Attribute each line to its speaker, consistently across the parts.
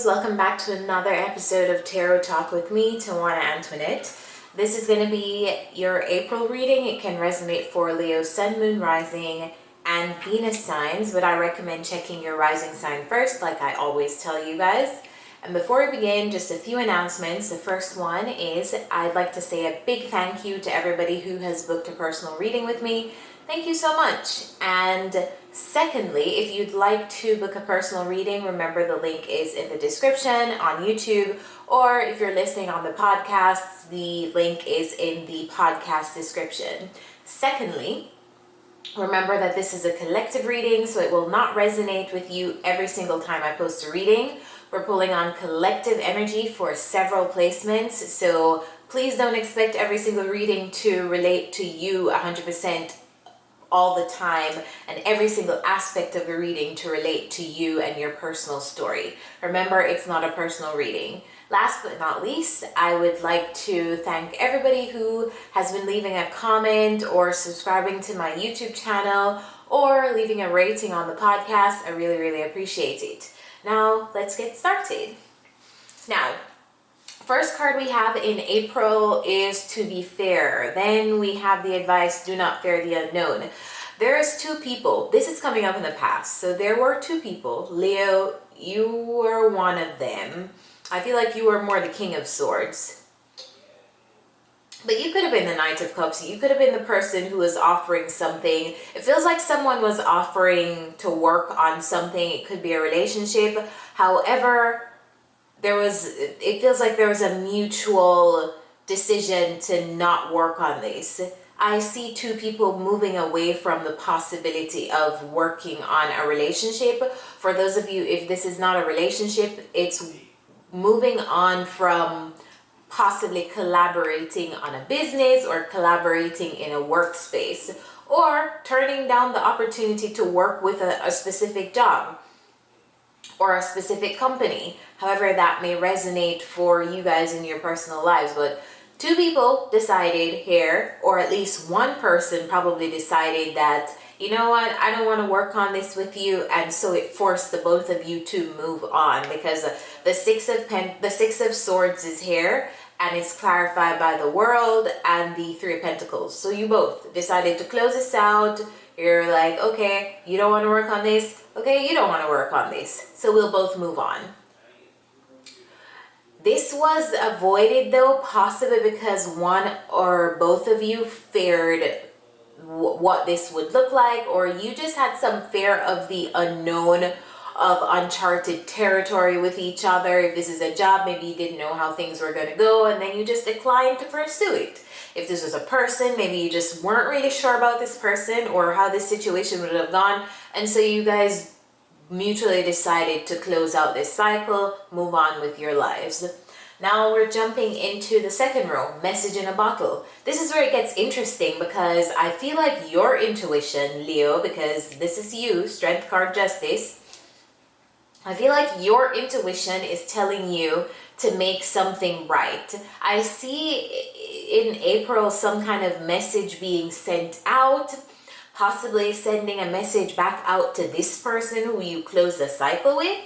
Speaker 1: Leos, welcome back to another episode of Tarot Talk with me, Tawanantoinette. This is going to be your April reading. It can resonate for Leo, Sun, Moon, Rising, and Venus signs, but I recommend checking your rising sign first, like I always tell you guys. And before we begin, just a few announcements. The first one is I'd like to say a big thank you to everybody who has booked a personal reading with me. Thank you so much. And secondly, if you'd like to book a personal reading, remember the link is in the description on YouTube, or if you're listening on the podcast, the link is in the podcast description. Secondly, remember that this is a collective reading, so it will not resonate with you every single time I post a reading. We're pulling on collective energy for several placements, so please don't expect every single reading to relate to you 100% all the time, and every single aspect of the reading to relate to you and your personal story. Remember, it's not a personal reading. Last but not least, I would like to thank everybody who has been leaving a comment or subscribing to my YouTube channel or leaving a rating on the podcast. I really, really appreciate it. Now, let's get started. Now, first card we have in April is to be fair. Then we have the advice, do not fear the unknown. There's two people. This is coming up in the past. So there were two people. Leo, you were one of them. I feel like you were more the King of Swords. But you could have been the Knight of Cups. You could have been the person who was offering something. It feels like someone was offering to work on something. It could be a relationship. However, it feels like there was a mutual decision to not work on this. I see two people moving away from the possibility of working on a relationship. For those of you, if this is not a relationship, it's moving on from possibly collaborating on a business or collaborating in a workspace, or turning down the opportunity to work with a specific job or a specific company. However, that may resonate for you guys in your personal lives. But two people decided here, or at least one person probably decided that, you know what, I don't want to work on this with you, and so it forced the both of you to move on, because the Six of Swords is here, and it's clarified by the World and the Three of Pentacles. So you both decided to close this out. You're like, okay, you don't want to work on this. Okay, you don't want to work on this. So we'll both move on. This was avoided though, possibly because one or both of you feared what this would look like, or you just had some fear of the unknown, of uncharted territory with each other. If this is a job, maybe you didn't know how things were going to go, and then you just declined to pursue it. If this was a person, maybe you just weren't really sure about this person or how this situation would have gone, and so you guys mutually decided to close out this cycle, move on with your lives. Now we're jumping into the second row, message in a bottle. This is where it gets interesting, because I feel like your intuition, Leo, because this is you, Strength card, Justice. I feel like your intuition is telling you to make something right. I see in April some kind of message being sent out, possibly sending a message back out to this person who you closed the cycle with,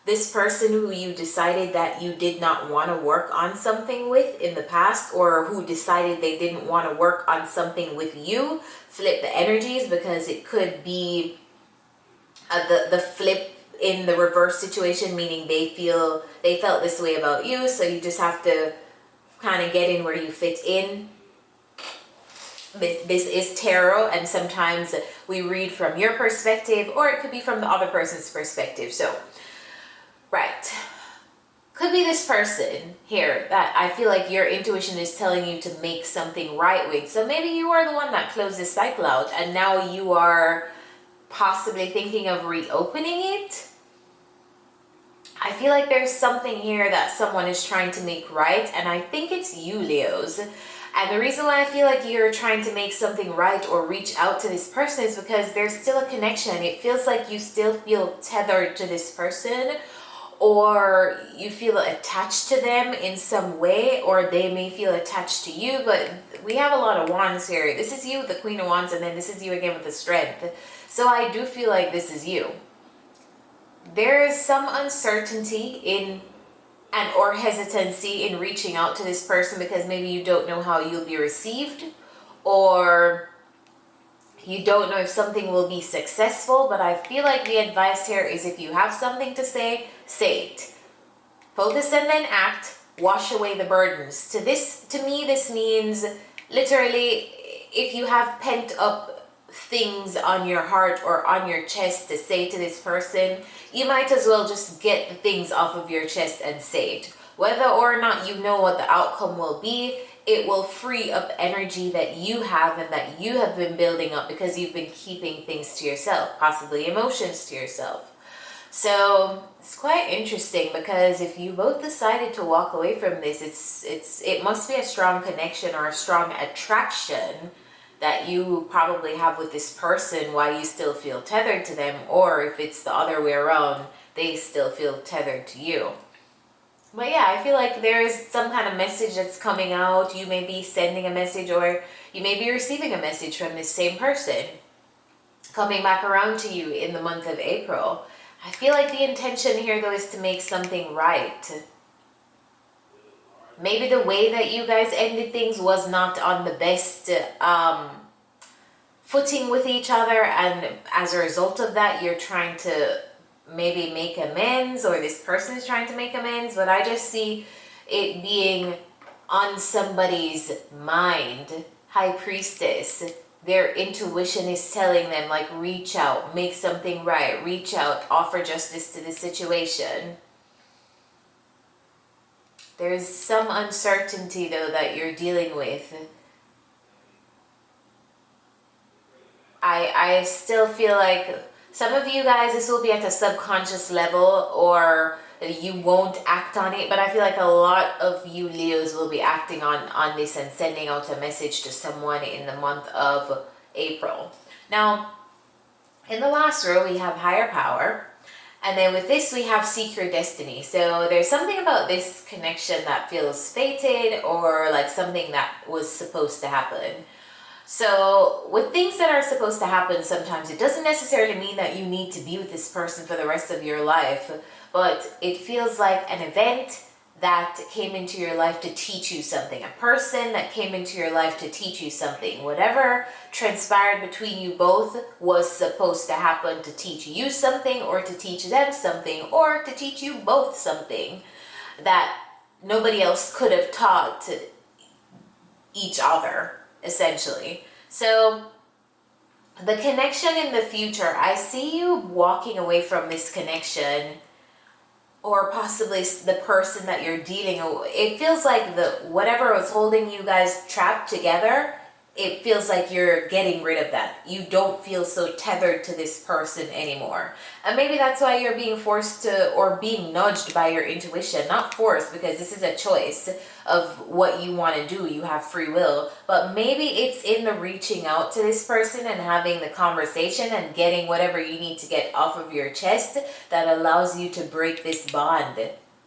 Speaker 1: this person who you decided that you did not want to work on something with in the past, or who decided they didn't want to work on something with you. Flip the energies, because it could be the flip in the reverse situation, meaning they felt this way about you, so you just have to kind of get in where you fit in. This is tarot, and sometimes we read from your perspective, or it could be from the other person's perspective. So, right. Could be this person here that I feel like your intuition is telling you to make something right with. So maybe you are the one that closed this cycle out, and now you are possibly thinking of reopening it. I feel like there's something here that someone is trying to make right, and I think it's you, Leos. And the reason why I feel like you're trying to make something right or reach out to this person is because there's still a connection. It feels like you still feel tethered to this person, or you feel attached to them in some way, or they may feel attached to you. But we have a lot of wands here. This is you, the Queen of Wands, and then this is you again with the Strength. So I do feel like this is you. there is some uncertainty in and or hesitancy in reaching out to this person because maybe you don't know how you'll be received, or you don't know if something will be successful. But I feel like the advice here is, if you have something to say it. Focus and then act. Wash away the burdens. To me, this means literally, if you have pent up things on your heart or on your chest to say to this person, you might as well just get the things off of your chest and say it. Whether or not you know what the outcome will be, it will free up energy that you have and that you have been building up because you've been keeping things to yourself, possibly emotions to yourself. So it's quite interesting, because if you both decided to walk away from this, it must be a strong connection or a strong attraction that you probably have with this person, why you still feel tethered to them, or if it's the other way around, they still feel tethered to you. But yeah, I feel like there is some kind of message that's coming out. You may be sending a message, or you may be receiving a message from this same person coming back around to you in the month of April. I feel like the intention here, though, is to make something right. Maybe the way that you guys ended things was not on the best footing with each other, and as a result of that, you're trying to maybe make amends, or this person is trying to make amends. But I just see it being on somebody's mind. High Priestess. Their intuition is telling them, like, reach out, make something right, reach out, offer justice to the situation. There's some uncertainty, though, that you're dealing with. I still feel like some of you guys, this will be at a subconscious level, or you won't act on it, but I feel like a lot of you Leos will be acting on this and sending out a message to someone in the month of April. Now, in the last row, we have higher power. And then with this, we have seek your destiny. So there's something about this connection that feels fated, or like something that was supposed to happen. So with things that are supposed to happen, sometimes it doesn't necessarily mean that you need to be with this person for the rest of your life, but it feels like an event that came into your life to teach you something, a person that came into your life to teach you something. Whatever transpired between you both was supposed to happen to teach you something, or to teach them something, or to teach you both something that nobody else could have taught each other, essentially. So the connection in the future, I see you walking away from this connection, or possibly the person that you're dealing with. It feels like whatever was holding you guys trapped together, it feels like you're getting rid of that. You don't feel so tethered to this person anymore. And maybe that's why you're being forced to, or being nudged by your intuition. Not forced, because this is a choice of what you want to do. You have free will. But maybe it's in the reaching out to this person and having the conversation and getting whatever you need to get off of your chest that allows you to break this bond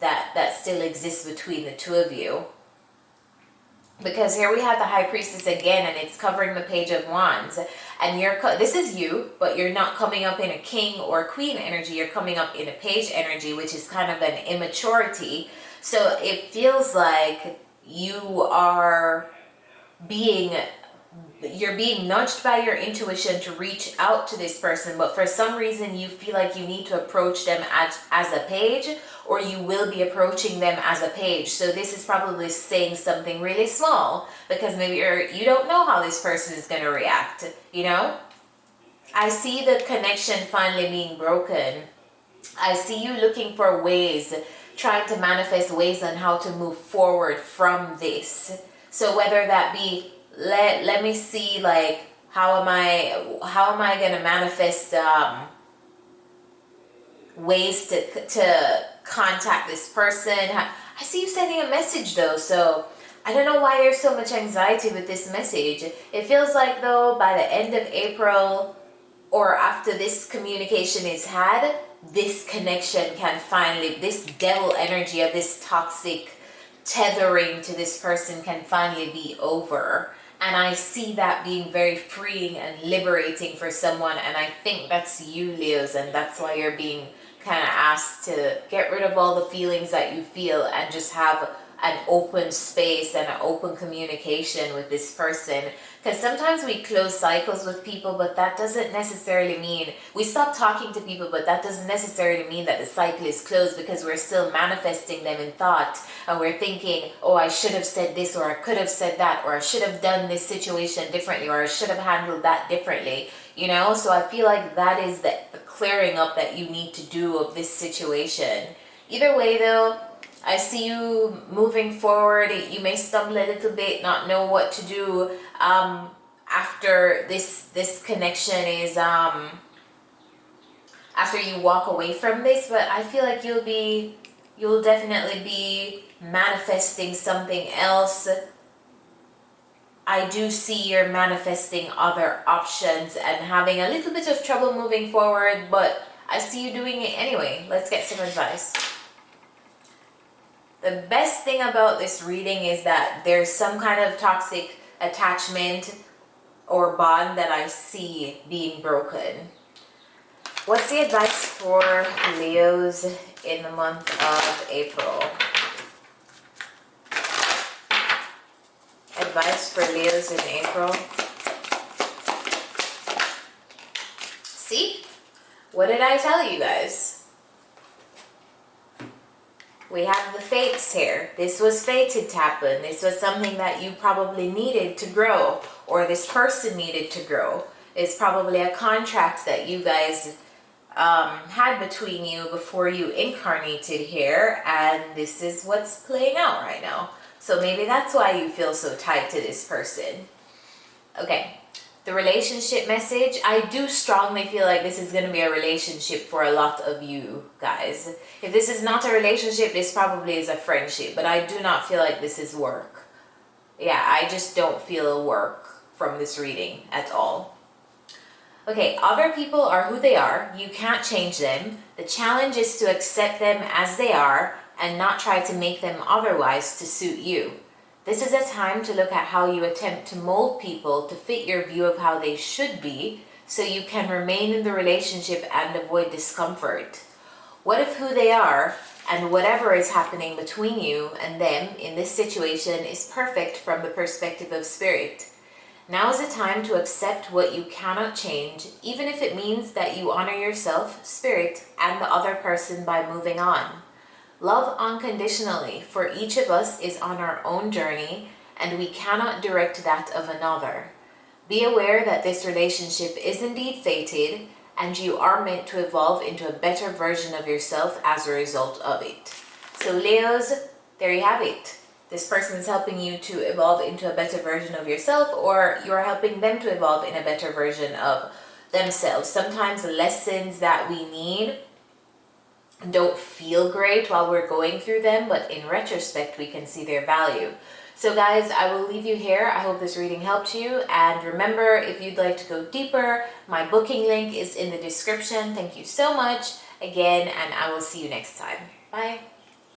Speaker 1: that still exists between the two of you. Because here we have the High Priestess again, and it's covering the Page of Wands. And this is you, but you're not coming up in a king or queen energy. You're coming up in a page energy, which is kind of an immaturity. So it feels like you're being nudged by your intuition to reach out to this person, but for some reason you feel like you need to approach them as a page, or you will be approaching them as a page. So this is probably saying something really small, because maybe you don't know how this person is going to react, you know? I see the connection finally being broken. I see you looking for ways, trying to manifest ways on how to move forward from this. So whether that be, let me see, like, how am I going to manifest ways to contact this person. I see you sending a message, though, so I don't know why there's so much anxiety with this message. It feels like, though, by the end of April, or after this communication is had, this connection can finally, this devil energy of this toxic tethering to this person can finally be over. And I see that being very freeing and liberating for someone. And I think that's you, Leos, and that's why you're being kind of asked to get rid of all the feelings that you feel and just have an open space and an open communication with this person. Because sometimes we close cycles with people, but that doesn't necessarily mean we stop talking to people, but that doesn't necessarily mean that the cycle is closed, because we're still manifesting them in thought, and we're thinking, oh, I should have said this, or I could have said that, or I should have done this situation differently, or I should have handled that differently, you know? So I feel like that is the clearing up that you need to do of this situation. Either way though, I see you moving forward. You may stumble a little bit, not know what to do after this connection is after you walk away from this, but I feel like you'll definitely be manifesting something else. I do see you're manifesting other options and having a little bit of trouble moving forward, but I see you doing it anyway. Let's get some advice. The best thing about this reading is that there's some kind of toxic attachment or bond that I see being broken. What's the advice for Leos in the month of April? Advice for Leos in April. See? What did I tell you guys? We have the fates here. This was fated to happen. This was something that you probably needed to grow, or this person needed to grow. It's probably a contract that you guys had between you before you incarnated here, and this is what's playing out right now. So maybe that's why you feel so tied to this person. Okay. The relationship message, I do strongly feel like this is going to be a relationship for a lot of you guys. If this is not a relationship, this probably is a friendship, but I do not feel like this is work. Yeah, I just don't feel work from this reading at all. Okay, other people are who they are. You can't change them. The challenge is to accept them as they are and not try to make them otherwise to suit you. This is a time to look at how you attempt to mold people to fit your view of how they should be, so you can remain in the relationship and avoid discomfort. What if who they are and whatever is happening between you and them in this situation is perfect from the perspective of spirit? Now is the time to accept what you cannot change, even if it means that you honor yourself, spirit, and the other person by moving on. Love unconditionally, for each of us is on our own journey, and we cannot direct that of another. Be aware that this relationship is indeed fated, and you are meant to evolve into a better version of yourself as a result of it. So Leos, there you have it. This person is helping you to evolve into a better version of yourself, or you're helping them to evolve in a better version of themselves. Sometimes lessons that we need don't feel great while we're going through them, but in retrospect we can see their value. So guys, I will leave you here. I hope this reading helped you, and remember, if you'd like to go deeper, my booking link is in the description. Thank you so much again, and I will see you next time. Bye.